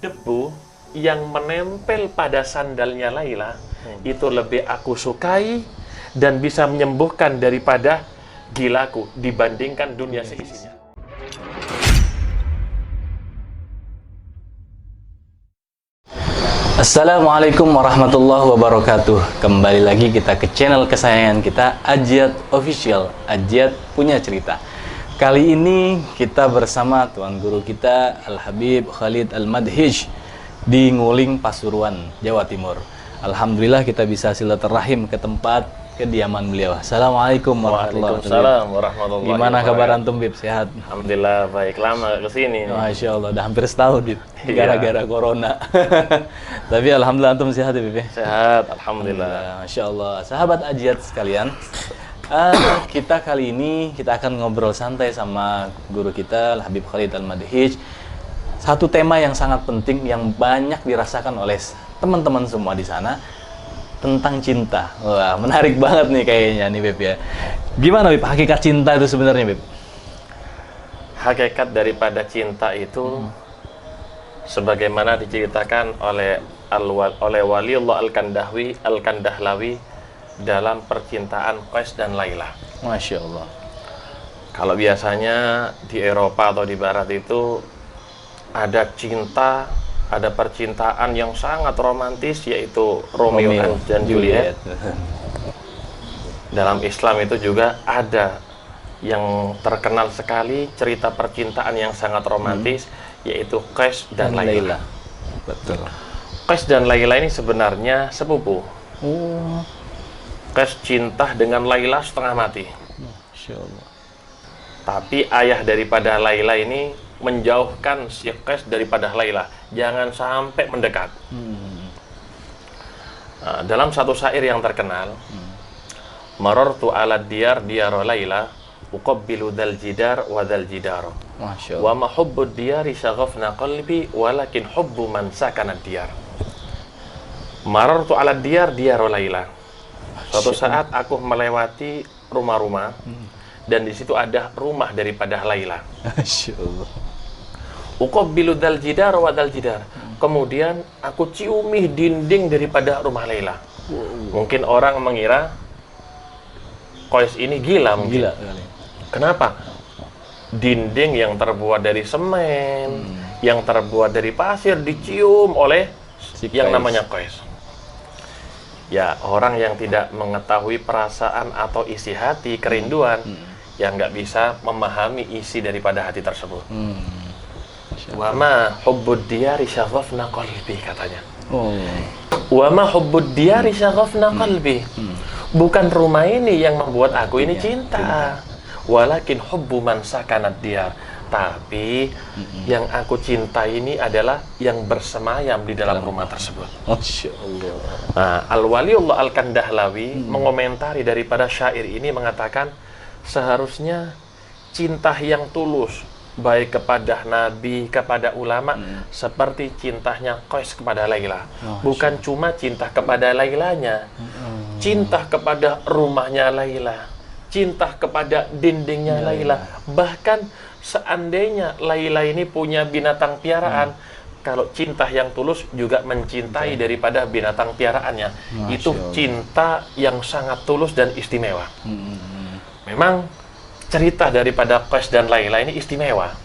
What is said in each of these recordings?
debu yang menempel pada sandalnya Laila itu lebih aku sukai dan bisa menyembuhkan daripada gilaku dibandingkan dunia seisinya. Assalamualaikum warahmatullahi wabarakatuh. Kembali lagi kita ke channel kesayangan kita, Ajiat Official. Ajiat punya cerita. Kali ini kita bersama tuan guru kita Al-Habib Khalid Al-Madhij di Nguling, Pasuruan, Jawa Timur. Alhamdulillah kita bisa silaturahim ke tempat kediaman beliau. Assalamualaikum warahmatullahi wabarakatuh. Waalaikumsalam warahmatullahi Gimana wabarakatuh. kabar antum, Bib? Sehat? Alhamdulillah baik, lama kesini. Masya Allah, udah hampir setahun, Bib. Iya. Gara-gara corona. Tapi alhamdulillah antum sehat ya, Bib? Sehat, alhamdulillah. Masya Allah. Sahabat Ajiat sekalian, kita kali ini kita akan ngobrol santai sama guru kita Habib Khalid Al-Madhij. Satu tema yang sangat penting yang banyak dirasakan oleh teman-teman semua di sana tentang cinta. Wah, menarik banget nih kayaknya nih, Beb ya. Gimana, Beb, hakikat cinta itu sebenarnya, Beb? Hakikat daripada cinta itu sebagaimana diceritakan oleh Waliullah Al-Kandahlawi dalam percintaan Qais dan Laila. Masya Allah. Kalau biasanya di Eropa atau di Barat itu ada cinta, ada percintaan yang sangat romantis, yaitu Romeo dan Juliet. Dalam Islam itu juga ada yang terkenal sekali cerita percintaan yang sangat romantis, yaitu Qais dan Laila. Betul. Qais dan Laila ini sebenarnya sepupu. Qais cinta dengan Laila setengah mati. Masya Allah. Tapi ayah daripada Laila ini menjauhkan si Qais daripada Laila. Jangan sampai mendekat. Nah, dalam satu syair yang terkenal, marartu ala diyar diyaro Laila, uqabbilu dal jidar wa dal jidaro. Masya Wa Allah. ma hubbud diyari syaghafna qalbi, walakin hubbu man sakana diyar. Marartu ala diyar diyaro Laila. Suatu saat aku melewati rumah-rumah, dan di situ ada rumah daripada Laila. Masya Allah. Uqabbilu dal jidar wa dal jidar. Kemudian aku ciumi dinding daripada rumah Laila. Mungkin orang mengira Qais ini gila mungkin. Gila kali. Kenapa? Dinding yang terbuat dari semen, yang terbuat dari pasir dicium oleh Si yang Qais. namanya Qais. Ya, orang yang tidak mengetahui perasaan atau isi hati, kerinduan, yang nggak bisa memahami isi daripada hati tersebut. Wa ma hubbud diyari syaghafna qalbi, katanya. Wa ma hubbud diyari syaghafna qalbi. Bukan rumah ini yang membuat aku ini cinta. Walakin hubbu man sakanad diyar. Tapi yang aku cinta ini adalah yang bersemayam di dalam rumah tersebut. Masya Allah. Nah, Al-Waliullah Al-Kandahlawi mengomentari daripada syair ini mengatakan seharusnya cinta yang tulus baik kepada Nabi, kepada ulama seperti cintanya Qais kepada Laila. Bukan cuma cinta kepada Lailanya, cinta kepada rumahnya Laila, cinta kepada dindingnya Laila. Bahkan seandainya Laila ini punya binatang piaraan, kalau cinta yang tulus juga mencintai daripada binatang piaraannya. Itu cinta yang sangat tulus dan istimewa. Memang cerita daripada Qais dan Laila ini istimewa.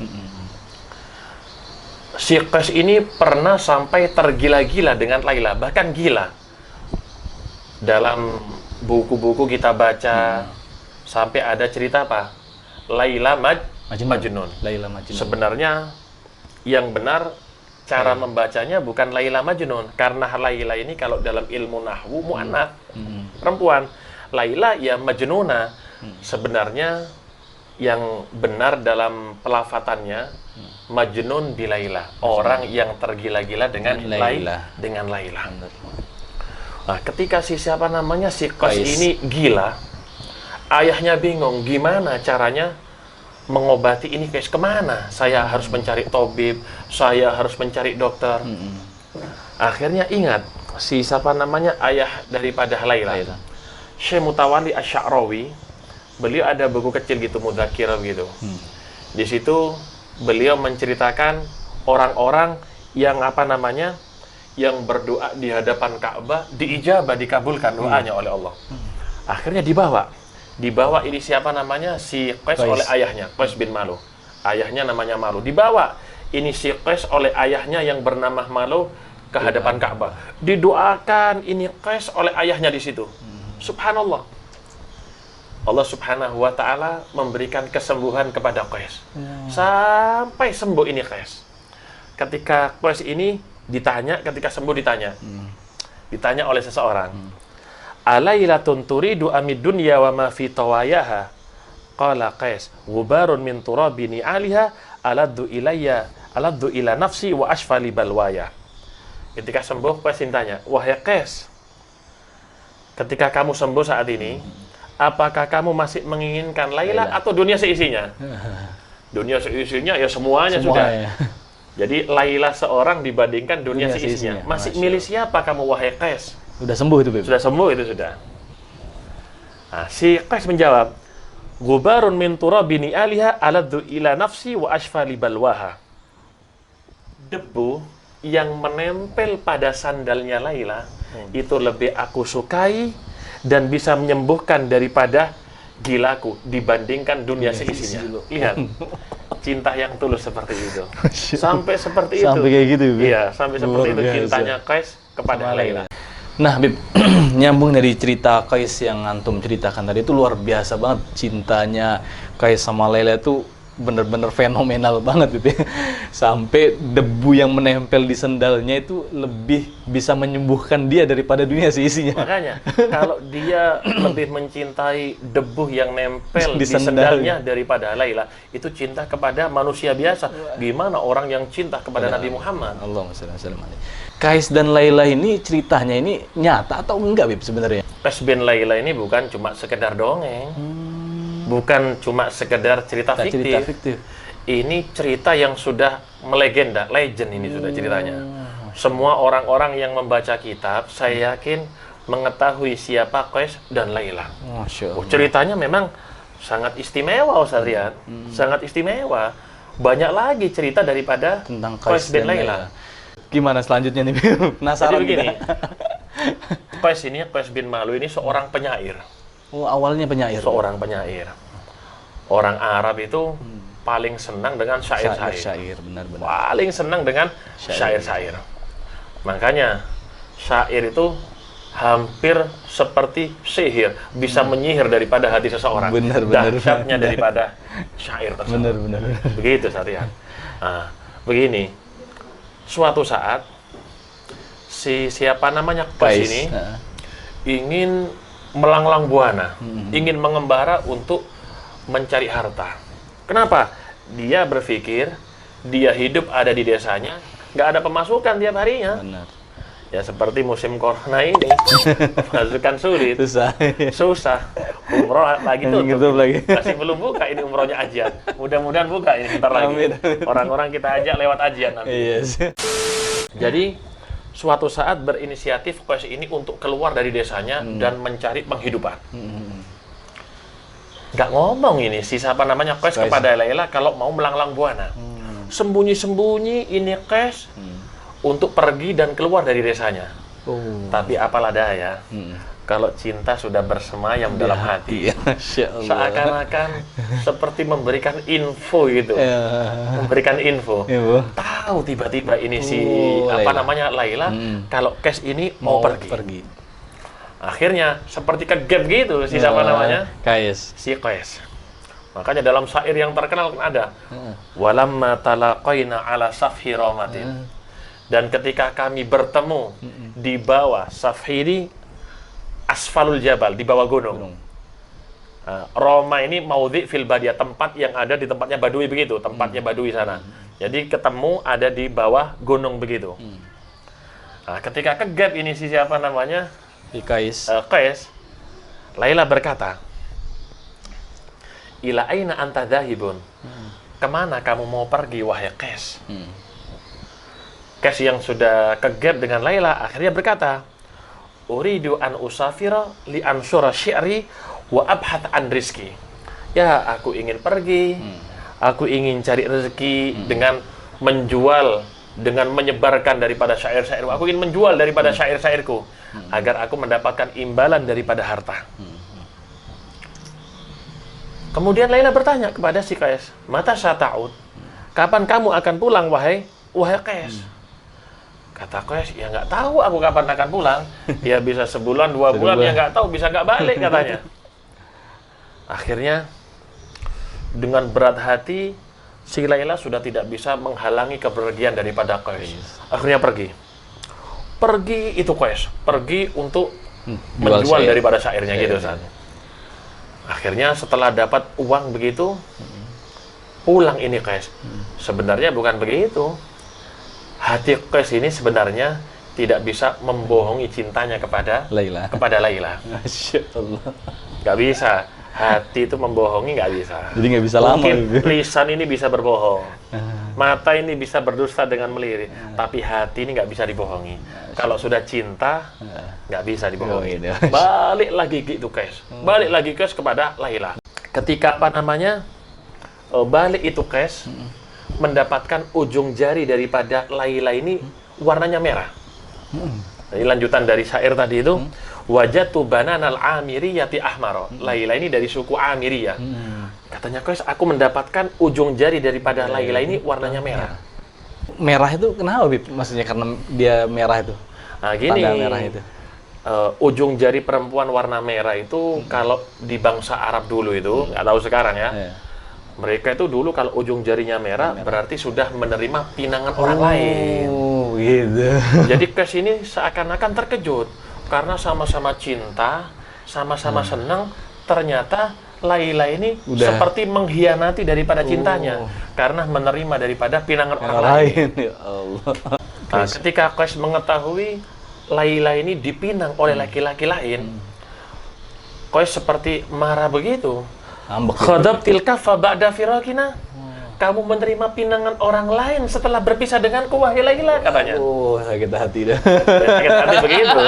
Si Qais ini pernah sampai tergila-gila dengan Laila, bahkan gila. Dalam buku-buku kita baca sampai ada cerita apa? Laila Majnun. Laila Majnun. Sebenarnya yang benar cara membacanya bukan Laila Majnun, karena Laila ini kalau dalam ilmu nahwu muannats, perempuan. Laila ya Majnuna. Sebenarnya yang benar dalam pelafatannya Majnun bi Laila, orang yang tergila-gila dengan Laila. Nah, ketika si siapa namanya si Qais ini gila, ayahnya bingung gimana caranya mengobati ini. Qais kemana? Saya harus mencari tabib, saya harus mencari dokter. Akhirnya ingat si siapa namanya ayah daripada Laila, Syekh Mutawalli Asy-Sya'rawi. Beliau ada buku kecil gitu, Mudzakirah gitu. Di situ beliau menceritakan orang-orang yang apa namanya, yang berdoa di hadapan Ka'bah diijabah, dikabulkan doanya oleh Allah. Akhirnya dibawa ini siapa namanya, si Qais oleh ayahnya, Qais bin Malu. Ayahnya namanya Malu. Dibawa ini si Qais oleh ayahnya yang bernama Malu ke hadapan Ka'bah. Didoakan ini Qais oleh ayahnya di situ. Subhanallah. Allah Subhanahu wa taala memberikan kesembuhan kepada Qais. Sampai sembuh ini Qais. Ketika Qais ini ditanya, ketika sembuh ditanya. Ditanya oleh seseorang. Alailatun turidu amid dunya wa ma fi tawayaha. Qala Qais, ghubarun min turabini 'aliha aladdu ila nafsi wa ashfali balwaya. Ketika sembuh Qais ditanya, wahai Qais, ketika kamu sembuh saat ini, apakah kamu masih menginginkan Laila atau dunia seisinya? Dunia seisinya ya semuanya sudah. Ya. Jadi Laila seorang dibandingkan dunia seisinya. Masih milih siapa kamu wahai Qais? Sudah sembuh itu, Beb? Sudah sembuh itu sudah. Nah, si Qais menjawab, Gubarun min turabini aliha aladdu ila nafsi wa ashfali balwaha. Debu yang menempel pada sandalnya Laila itu lebih aku sukai dan bisa menyembuhkan daripada gilaku dibandingkan dunia seisinya. Lihat, cinta yang tulus seperti itu. Sampai seperti itu. Sampai kayak gitu, Beb? Iya, sampai seperti itu cintanya Qais kepada Laila. Nah, Bib, nyambung dari cerita Qais yang antum ceritakan tadi, itu luar biasa banget cintanya Qais sama Laila itu bener-bener fenomenal banget gitu ya. Sampai debu yang menempel di sendalnya itu lebih bisa menyembuhkan dia daripada dunia seisinya. Makanya, kalau dia lebih mencintai debu yang nempel di sendalnya daripada Laila, itu cinta kepada manusia biasa. Gimana orang yang cinta kepada Nabi Muhammad? Allahumma shalli ala Muhammad. Qais dan Laila ini ceritanya ini nyata atau enggak, Bib, sebenarnya? Qais bin Laila ini bukan cuma sekedar dongeng. Bukan cuma sekedar cerita fiktif. Ini cerita yang sudah melegenda, legend ini sudah ceritanya. Semua orang-orang yang membaca kitab, saya yakin mengetahui siapa Qais dan Laila. Ceritanya memang sangat istimewa, Ustaz Riyad. Sangat istimewa. Banyak lagi cerita daripada tentang Qais bin Laila. Gimana selanjutnya nih? Penasaran begini. Qais bin Malu ini seorang penyair. Oh, awalnya penyair. Seorang penyair. Orang Arab itu paling senang dengan syair-syair. Benar-benar. Paling senang dengan syair-syair. Makanya syair itu hampir seperti sihir, bisa menyihir daripada hati seseorang. Benar-benar. Dahsyatnya daripada syair tersebut. Benar-benar. Begitu Satria. Nah, begini. Suatu saat siapa namanya Qais ini ingin melanglang buana, ingin mengembara untuk mencari harta. Kenapa? Dia berpikir dia hidup ada di desanya, nggak ada pemasukan tiap harinya. Benar. Ya seperti musim corona ini, pemasukan sulit, susah. Umroh lagi tutup, masih belum buka ini umrohnya ajian. Mudah-mudahan buka ini bentar lagi. Orang-orang kita ajak lewat ajian nanti. Yes. Jadi suatu saat berinisiatif Qais ini untuk keluar dari desanya dan mencari penghidupan. Nggak ngomong ini si siapa namanya Qais kepada Laila kalau mau melanglang buana. Sembunyi-sembunyi ini Qais untuk pergi dan keluar dari desanya. Tapi apalah daya, kalau cinta sudah bersemayam dalam hati, seakan-akan seperti memberikan info gitu, memberikan info. Tahu tiba-tiba ini si apa namanya Laila, kalau Qais ini mau pergi. Akhirnya seperti kegap gitu si siapa namanya? Qais. Si Qais. Makanya dalam syair yang terkenal kan ada, walamma talaqaina ala safhi ramatin. Dan ketika kami bertemu di bawah safhiri asfalul jabal, di bawah gunung. Roma ini maudhi fil badiyah, tempat yang ada di tempatnya Badui begitu, tempatnya Badui sana. Jadi ketemu ada di bawah gunung begitu. Nah, ketika kegap ini si siapa namanya? Qais. Qais. Laila berkata, ila aina anta dhahibun? Kemana kamu mau pergi wahai Qais? Qais yang sudah kegap dengan Laila akhirnya berkata, uridu an usafira li ansura syi'ri wa abhath an rizki. Ya, aku ingin pergi, aku ingin cari rezeki dengan menjual dengan menyebarkan daripada syair-syairku. Aku ingin menjual daripada syair-syairku agar aku mendapatkan imbalan daripada harta. Kemudian Laila bertanya kepada si Qais, "Mata syata'ud? Kapan kamu akan pulang wahai Qais?" Kata Qais, "Ya nggak tahu aku kapan akan pulang. Ya bisa sebulan, 2 bulan, ya nggak tahu, bisa nggak balik," katanya. Akhirnya dengan berat hati si Laila sudah tidak bisa menghalangi kepergian daripada Qais. Akhirnya pergi itu Qais, pergi untuk menjual daripada syairnya gitu San. Akhirnya setelah dapat uang begitu, pulang ini Qais. Sebenarnya bukan begitu. Hati Qais ini sebenarnya tidak bisa membohongi cintanya kepada Laila. Masya Allah. Nggak bisa. Hati itu membohongi nggak bisa. Jadi nggak bisa lama. Mungkin lisan ini bisa berbohong, mata ini bisa berdusta dengan melirik, tapi hati ini nggak bisa dibohongi. Kalau sudah cinta, nggak bisa dibohongi. Balik lagi gitu Qais. Balik lagi Qais kepada Laila. Ketika balik itu Qais mendapatkan ujung jari daripada Laila ini warnanya merah. Jadi lanjutan dari syair tadi itu, wajatu bananal amiriyati ahmaro. Laila ini dari suku Amiriyah. Katanya Qais, aku mendapatkan ujung jari daripada Laila ini warnanya merah. Merah itu kenapa, Bib? Maksudnya karena dia merah itu? Nah gini, tanda merah itu. Ujung jari perempuan warna merah itu kalau di bangsa Arab dulu itu, nggak tahu sekarang ya. Mereka itu dulu kalau ujung jarinya merah berarti sudah menerima pinangan orang lain. Gitu. Jadi Qais ini seakan-akan terkejut karena sama-sama cinta, sama-sama senang, ternyata Laila ini seperti mengkhianati daripada cintanya karena menerima daripada pinangan orang lain. Ya Allah. Nah, ketika Qais mengetahui Laila ini dipinang oleh laki-laki lain, Qais seperti marah begitu. Khadab tilka fa ba'da firaqina. Kamu menerima pinangan orang lain setelah berpisah denganku, wahai Laila, katanya. Sakit hati dah. Sakit hati begitu.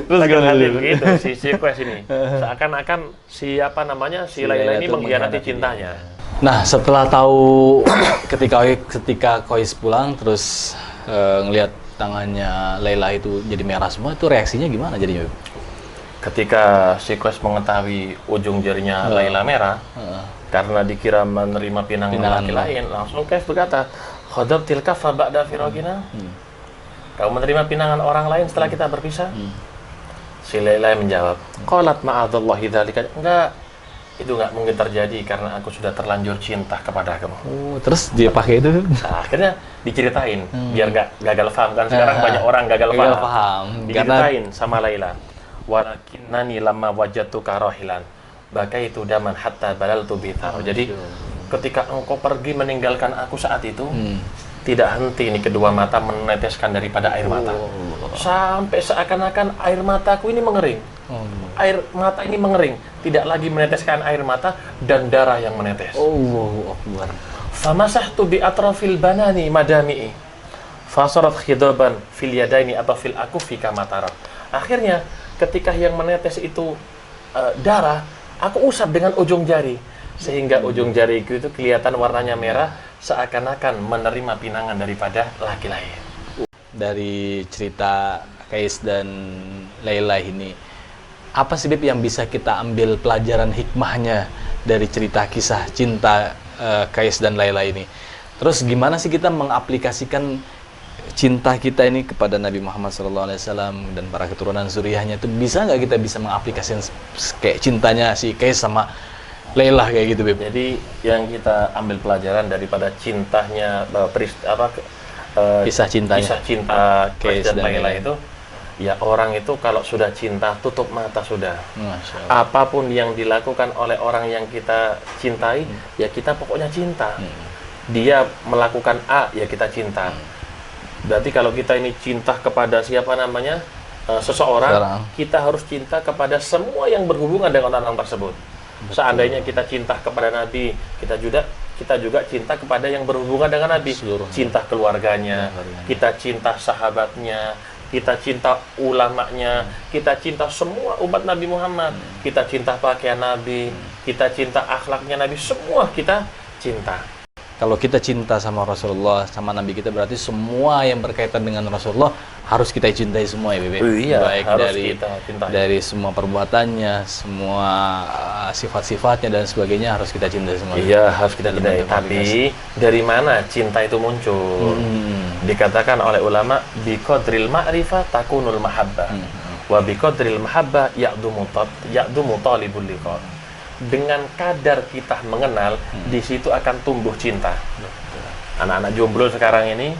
Terus sakit hati begitu si Qais ini. Seakan-akan si Laila ini mengkhianati cintanya. Nah, setelah tahu ketika Qais pulang terus ngelihat tangannya Laila itu jadi merah semua, itu reaksinya gimana jadinya? Ketika si Qais mengetahui ujung jarinya Laila merah, karena dikira menerima pinangan laki lain, langsung Qais berkata, "Khadab tilka fa ba'da firaqina." Kamu menerima pinangan orang lain setelah kita berpisah? Si Laila menjawab, "Qalat ma'adzallahi dzalika." Enggak, itu enggak mungkin terjadi karena aku sudah terlanjur cinta kepada kamu. Terus dia pakai itu? Nah, akhirnya diceritain biar enggak gagal paham kan sekarang banyak orang gagal paham. Diceritain sama Laila. Walakinnani lamma wajadtuka rahilan bakaitu daman hatta balaltu bithar. Jadi ketika engkau pergi meninggalkan aku saat itu, tidak henti nih kedua mata meneteskan daripada air mata. Sampai seakan-akan air mataku ini mengering. Air mata ini mengering, tidak lagi meneteskan air mata dan darah yang menetes. Allahu Akbar. Famasahtu bi atrafil banani madami'i. Fasarat khidaban fil yadaini atau fil akufi kama tara. Akhirnya ketika yang menetes itu darah, aku usap dengan ujung jari sehingga ujung jariku itu kelihatan warnanya merah seakan-akan menerima pinangan daripada laki lain. Dari cerita Qais dan Laila ini, apa sih Bib yang bisa kita ambil pelajaran hikmahnya dari cerita kisah cinta Qais dan Laila ini? Terus gimana sih kita mengaplikasikan cinta kita ini kepada Nabi Muhammad SAW dan para keturunan zuriyahnya itu, bisa nggak kita bisa mengaplikasikan kayak cintanya si Qais sama Laila kayak gitu, Beb? Jadi yang kita ambil pelajaran daripada cintanya kisah cinta Qais dan Laila itu, ya orang itu kalau sudah cinta tutup mata sudah. Apapun yang dilakukan oleh orang yang kita cintai, ya kita pokoknya cinta. Dia melakukan A, ya kita cinta. Berarti kalau kita ini cinta kepada seseorang, kita harus cinta kepada semua yang berhubungan dengan orang tersebut. Seandainya kita cinta kepada Nabi, kita juga cinta kepada yang berhubungan dengan Nabi. Cinta keluarganya, kita cinta sahabatnya, kita cinta ulamanya, kita cinta semua umat Nabi Muhammad, kita cinta pakaian Nabi, kita cinta akhlaknya Nabi, semua kita cinta. Kalau kita cinta sama Rasulullah, sama Nabi kita, berarti semua yang berkaitan dengan Rasulullah harus kita cintai semua ya, Bebe. Iya, Baik harus dari kita cintai. dari semua perbuatannya, semua sifat-sifatnya dan sebagainya harus kita cintai semua. Iya, harus kita cintai. Dalam Tapi dari mana cinta itu muncul? Dikatakan oleh ulama, biqadril ma'rifah takunul mahabbah. Wa biqadril mahabbah ya'dumu talibul liqa. Dengan kadar kita mengenal, di situ akan tumbuh cinta. Anak-anak jomblo sekarang ini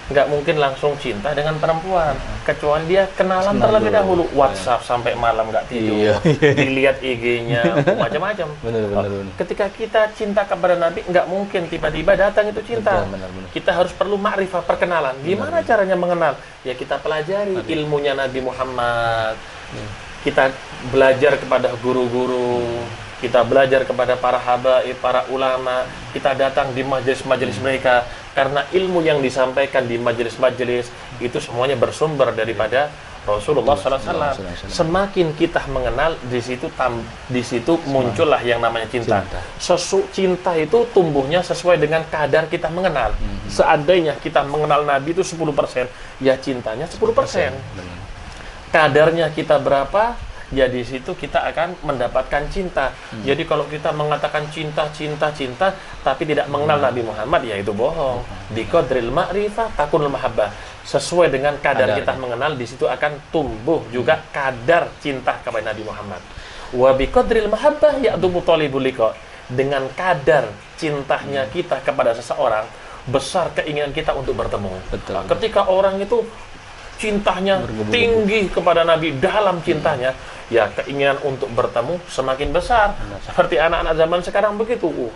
nggak mungkin langsung cinta dengan perempuan, kecuali dia kenalan terlebih dahulu. WhatsApp sampai malam nggak tidur, dilihat IG-nya, macam-macam. Benar. Ketika kita cinta kepada Nabi, nggak mungkin tiba-tiba datang itu cinta. Benar. Kita harus perlu ma'rifah, perkenalan. Gimana caranya mengenal? Ya kita pelajari ilmunya Nabi Muhammad. Kita belajar kepada guru-guru, kita belajar kepada para habaib, para ulama, kita datang di majelis-majelis mereka, karena ilmu yang disampaikan di majelis-majelis itu semuanya bersumber daripada Rasulullah SAW. Semakin kita mengenal, di situ muncullah yang namanya cinta. Cinta itu tumbuhnya sesuai dengan kadar kita mengenal. Seandainya kita mengenal Nabi itu 10%, ya cintanya 10%. Kadarnya kita berapa, ya di situ kita akan mendapatkan cinta. Jadi kalau kita mengatakan cinta, tapi tidak mengenal Nabi Muhammad, ya itu bohong. Biqadril ma'rifah takunul mahabbah. Sesuai dengan kadar kita mengenal, di situ akan tumbuh juga kadar cinta kepada Nabi Muhammad. Wa biqadril mahabbah ya'dumu talibul liqa. Dengan kadar cintanya kita kepada seseorang, besar keinginan kita untuk bertemu. Betul. Ketika orang itu cintanya tinggi kepada Nabi, dalam cintanya, ya keinginan untuk bertemu semakin besar. Seperti anak-anak zaman sekarang begitu,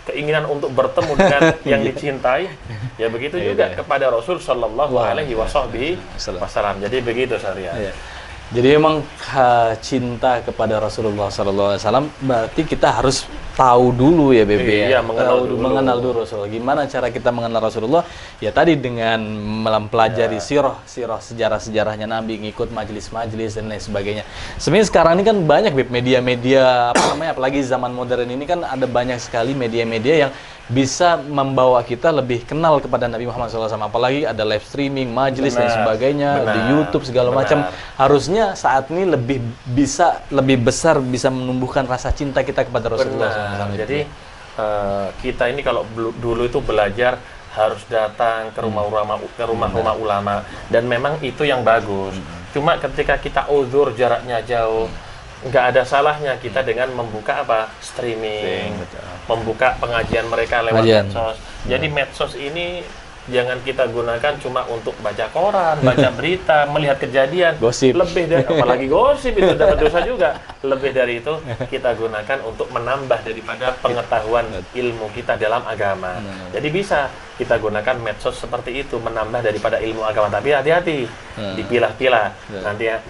keinginan untuk bertemu dengan yang dicintai, ya begitu juga kepada Rasul Shallallahu Alaihi Wasallam. Jadi begitu Syariah. Jadi memang cinta kepada Rasulullah SAW berarti kita harus tahu dulu ya Bebe. Iya, mengenal dulu Rasulullah. Gimana cara kita mengenal Rasulullah? Ya tadi dengan mempelajari sirah sejarah-sejarahnya Nabi, ngikut majelis-majelis dan lain sebagainya. Sebenarnya sekarang ini kan banyak media-media apalagi zaman modern ini kan ada banyak sekali media-media yang bisa membawa kita lebih kenal kepada Nabi Muhammad SAW. Apalagi ada live streaming, majelis dan sebagainya di YouTube segala macam. Harusnya saat ini lebih besar bisa menumbuhkan rasa cinta kita kepada Rasulullah SAW. Jadi kita ini kalau dulu itu belajar harus datang ke rumah-rumah ulama, dan memang itu yang bagus. Cuma ketika kita uzur jaraknya jauh, nggak ada salahnya kita dengan membuka streaming, membuka pengajian mereka lewat medsos. Jadi medsos ini jangan kita gunakan cuma untuk baca koran, baca berita, melihat kejadian, gosip. Lebih dari, apalagi gosip itu dapat dosa juga. Lebih dari itu kita gunakan untuk menambah daripada pengetahuan ilmu kita dalam agama. Jadi bisa kita gunakan medsos seperti itu menambah daripada ilmu agama. Tapi hati-hati, dipilah-pilah.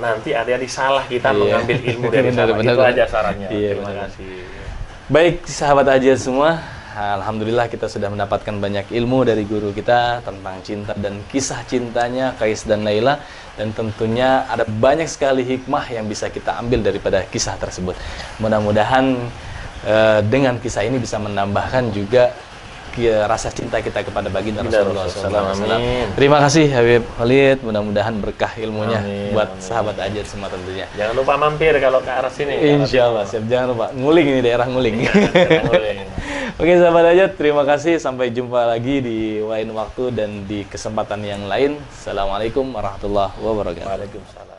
Nanti hati-hati salah kita mengambil ilmu dari sana. Itu aja sarannya. Terima kasih. Baik sahabat Ajat semua. Alhamdulillah kita sudah mendapatkan banyak ilmu dari guru kita tentang cinta dan kisah cintanya Qais dan Naila, dan tentunya ada banyak sekali hikmah yang bisa kita ambil daripada kisah tersebut. Mudah-mudahan dengan kisah ini bisa menambahkan juga rasa cinta kita kepada baginda Rasulullah SAW. Terima kasih Habib Khalid, mudah-mudahan berkah ilmunya buat sahabat Ajat semua tentunya. Jangan lupa mampir kalau ke arah sini. Insya Allah, siap. Jangan lupa nguling, ini daerah nguling. Oke sahabat Ajat, terima kasih. Sampai jumpa lagi di lain waktu dan di kesempatan yang lain. Assalamualaikum warahmatullahi wabarakatuh. Waalaikumsalam.